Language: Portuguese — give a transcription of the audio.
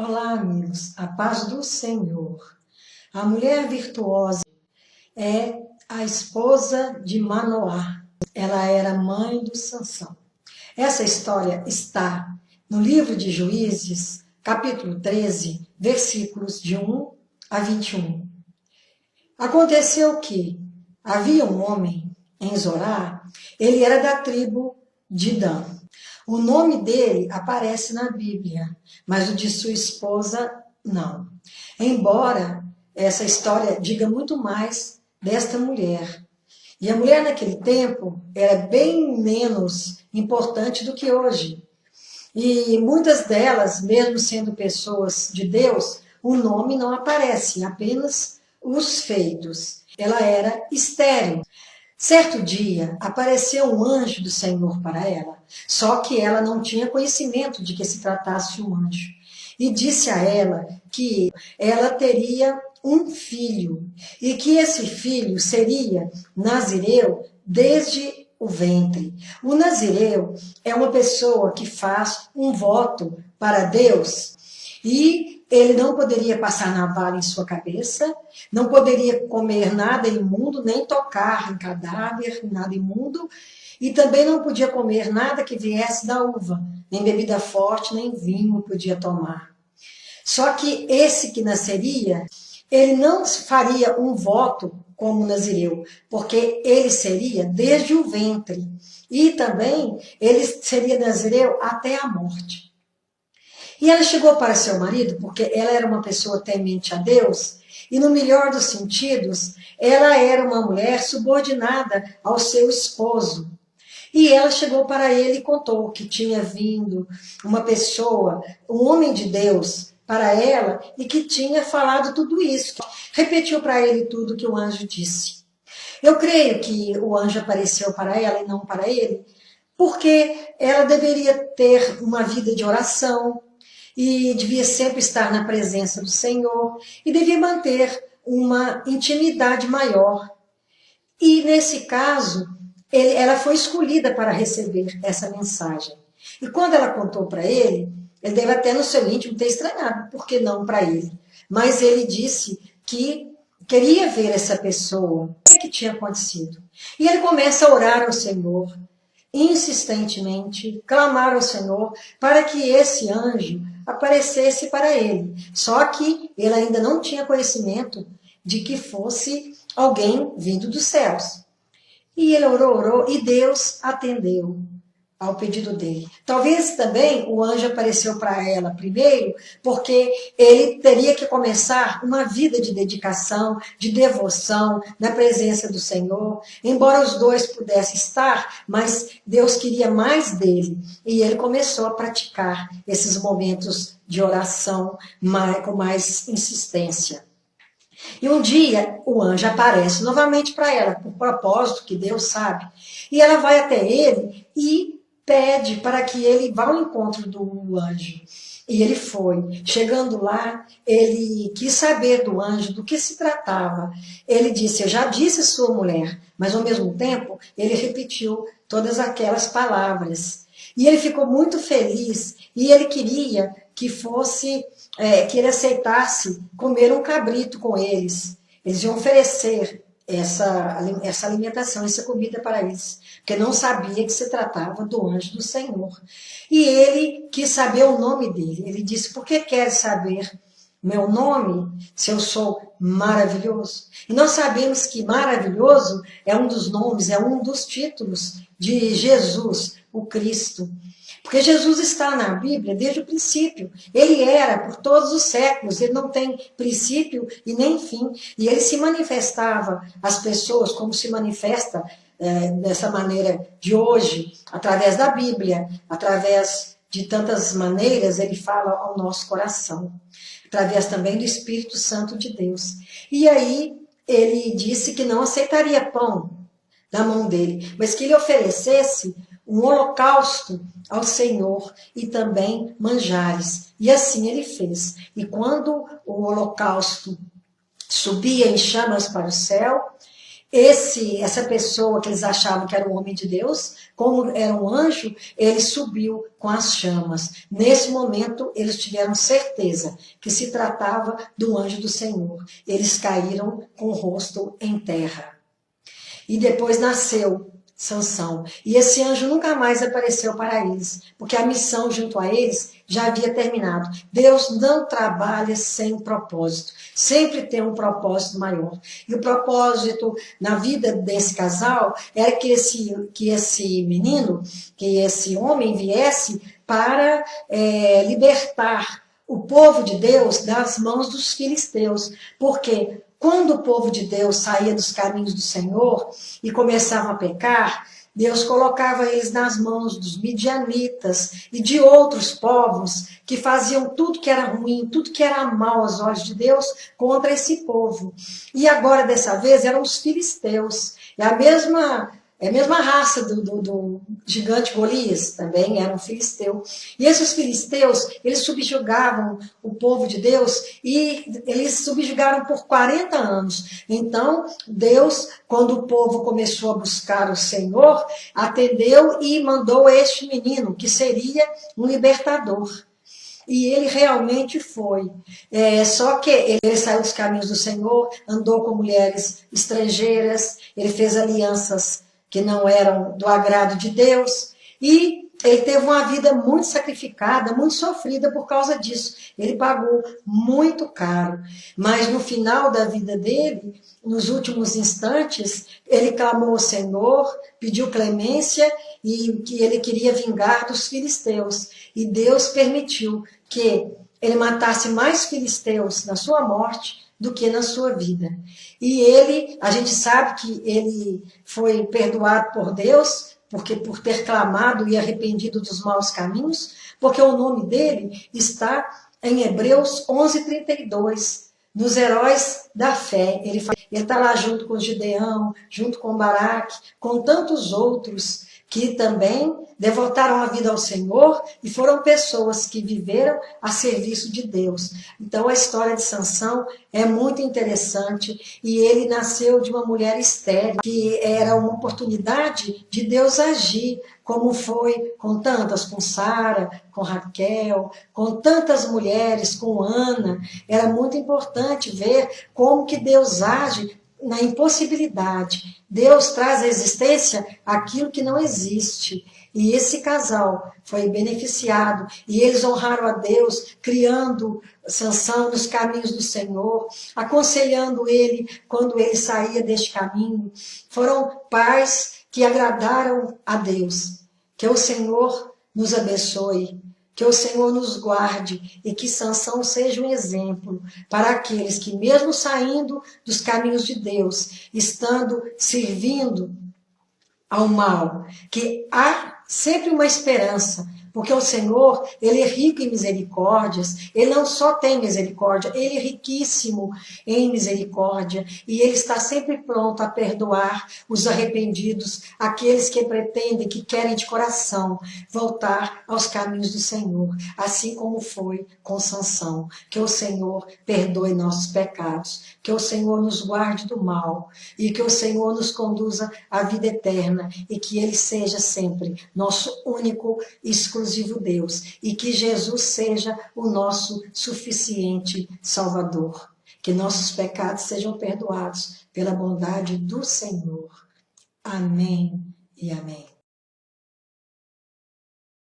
Olá, amigos, a paz do Senhor. A mulher virtuosa é a esposa de Manoá. Ela era mãe do Sansão. Essa história está no livro de Juízes, capítulo 13, versículos de 1 a 21. Aconteceu que havia um homem em Zorá, ele era da tribo de Dan. O nome dele aparece na Bíblia, mas o de sua esposa não. Embora essa história diga muito mais desta mulher. E a mulher naquele tempo era bem menos importante do que hoje. E muitas delas, mesmo sendo pessoas de Deus, o nome não aparece, apenas os feitos. Ela era estéril. Certo dia, apareceu um anjo do Senhor para ela, só que ela não tinha conhecimento de que se tratasse um anjo. E disse a ela que ela teria um filho, e que esse filho seria nazireu desde o ventre. O nazireu é uma pessoa que faz um voto para Deus, e ele não poderia passar navalha em sua cabeça, não poderia comer nada imundo, nem tocar em cadáver, nada imundo, e também não podia comer nada que viesse da uva, nem bebida forte, nem vinho podia tomar. Só que esse que nasceria, ele não faria um voto como nazireu, porque ele seria desde o ventre, e também ele seria nazireu até a morte. E ela chegou para seu marido, porque ela era uma pessoa temente a Deus, e no melhor dos sentidos, ela era uma mulher subordinada ao seu esposo. E ela chegou para ele e contou que tinha vindo uma pessoa, um homem de Deus, para ela, e que tinha falado tudo isso. Repetiu para ele tudo que o anjo disse. Eu creio que o anjo apareceu para ela e não para ele, porque ela deveria ter uma vida de oração, e devia sempre estar na presença do Senhor, e devia manter uma intimidade maior. E nesse caso, ela foi escolhida para receber essa mensagem. E quando ela contou para ele deve até no seu íntimo ter estranhado, por que não para ele? Mas ele disse que queria ver essa pessoa, o que tinha acontecido. E ele começa a orar ao Senhor, insistentemente, clamar ao Senhor para que esse anjo aparecesse para ele. Só que ele ainda não tinha conhecimento de que fosse alguém vindo dos céus. E ele orou, e Deus atendeu ao pedido dele. Talvez também o anjo apareceu para ela primeiro, porque ele teria que começar uma vida de dedicação, de devoção, na presença do Senhor. Embora os dois pudessem estar, mas Deus queria mais dele. E ele começou a praticar esses momentos de oração com mais insistência. E um dia o anjo aparece novamente para ela, por propósito que Deus sabe. E ela vai até ele e pede para que ele vá ao encontro do anjo. E ele foi. Chegando lá, ele quis saber do anjo do que se tratava. Ele disse, eu já disse sua mulher, mas ao mesmo tempo ele repetiu todas aquelas palavras. E ele ficou muito feliz e ele queria que que ele aceitasse comer um cabrito com eles. Eles iam oferecer essa alimentação, essa comida para eles, porque não sabia que se tratava do anjo do Senhor. E ele quis saber o nome dele. Ele disse, por que quer saber meu nome, se eu sou maravilhoso? E nós sabemos que maravilhoso é um dos nomes, é um dos títulos de Jesus, o Cristo. Porque Jesus está na Bíblia desde o princípio. Ele era por todos os séculos. Ele não tem princípio e nem fim. E ele se manifestava às pessoas como se manifesta dessa maneira de hoje, através da Bíblia, através de tantas maneiras, ele fala ao nosso coração. Através também do Espírito Santo de Deus. E aí ele disse que não aceitaria pão da mão dele, mas que ele oferecesse um holocausto ao Senhor e também manjares. E assim ele fez. E quando o holocausto subia em chamas para o céu, essa pessoa que eles achavam que era o homem de Deus, como era um anjo, ele subiu com as chamas. Nesse momento, eles tiveram certeza que se tratava do anjo do Senhor. Eles caíram com o rosto em terra. E depois nasceu Sansão. E esse anjo nunca mais apareceu para eles, porque a missão junto a eles já havia terminado. Deus não trabalha sem propósito. Sempre tem um propósito maior. E o propósito na vida desse casal era que esse menino, que esse homem viesse para libertar o povo de Deus das mãos dos filisteus. Porque quando o povo de Deus saía dos caminhos do Senhor e começava a pecar, Deus colocava eles nas mãos dos midianitas e de outros povos que faziam tudo que era ruim, tudo que era mal aos olhos de Deus contra esse povo. E agora, dessa vez, eram os filisteus. É a mesma raça do gigante Golias, também era um filisteu. E esses filisteus, eles subjugavam o povo de Deus e eles subjugaram por 40 anos. Então, Deus, quando o povo começou a buscar o Senhor, atendeu e mandou este menino, que seria um libertador. E ele realmente foi. Só que ele saiu dos caminhos do Senhor, andou com mulheres estrangeiras, ele fez alianças que não eram do agrado de Deus, e ele teve uma vida muito sacrificada, muito sofrida por causa disso. Ele pagou muito caro, mas no final da vida dele, nos últimos instantes, ele clamou ao Senhor, pediu clemência e que ele queria vingar dos filisteus. E Deus permitiu que ele matasse mais filisteus na sua morte do que na sua vida. E ele, a gente sabe que ele foi perdoado por Deus, porque por ter clamado e arrependido dos maus caminhos, porque o nome dele está em Hebreus 11:32, nos heróis da fé. Ele está lá junto com Gideão, junto com Baraque, com tantos outros que também devotaram a vida ao Senhor e foram pessoas que viveram a serviço de Deus. Então a história de Sansão é muito interessante e ele nasceu de uma mulher estéril, que era uma oportunidade de Deus agir, como foi com tantas, com Sara, com Raquel, com tantas mulheres, com Ana. Era muito importante ver como que Deus age na impossibilidade. Deus traz à existência aquilo que não existe. E esse casal foi beneficiado e eles honraram a Deus, criando Sansão nos caminhos do Senhor, aconselhando ele quando ele saía deste caminho. Foram pais que agradaram a Deus. Que o Senhor nos abençoe, que o Senhor nos guarde e que Sansão seja um exemplo para aqueles que, mesmo saindo dos caminhos de Deus, estando servindo ao mal, que há sempre uma esperança, porque o Senhor, ele é rico em misericórdias, ele não só tem misericórdia, ele é riquíssimo em misericórdia, e ele está sempre pronto a perdoar os arrependidos, aqueles que pretendem, que querem de coração voltar aos caminhos do Senhor, assim como foi com Sansão. Que o Senhor perdoe nossos pecados, que o Senhor nos guarde do mal, e que o Senhor nos conduza à vida eterna, e que ele seja sempre nosso único e exclusivo Deus, e que Jesus seja o nosso suficiente Salvador. Que nossos pecados sejam perdoados pela bondade do Senhor. Amém e amém.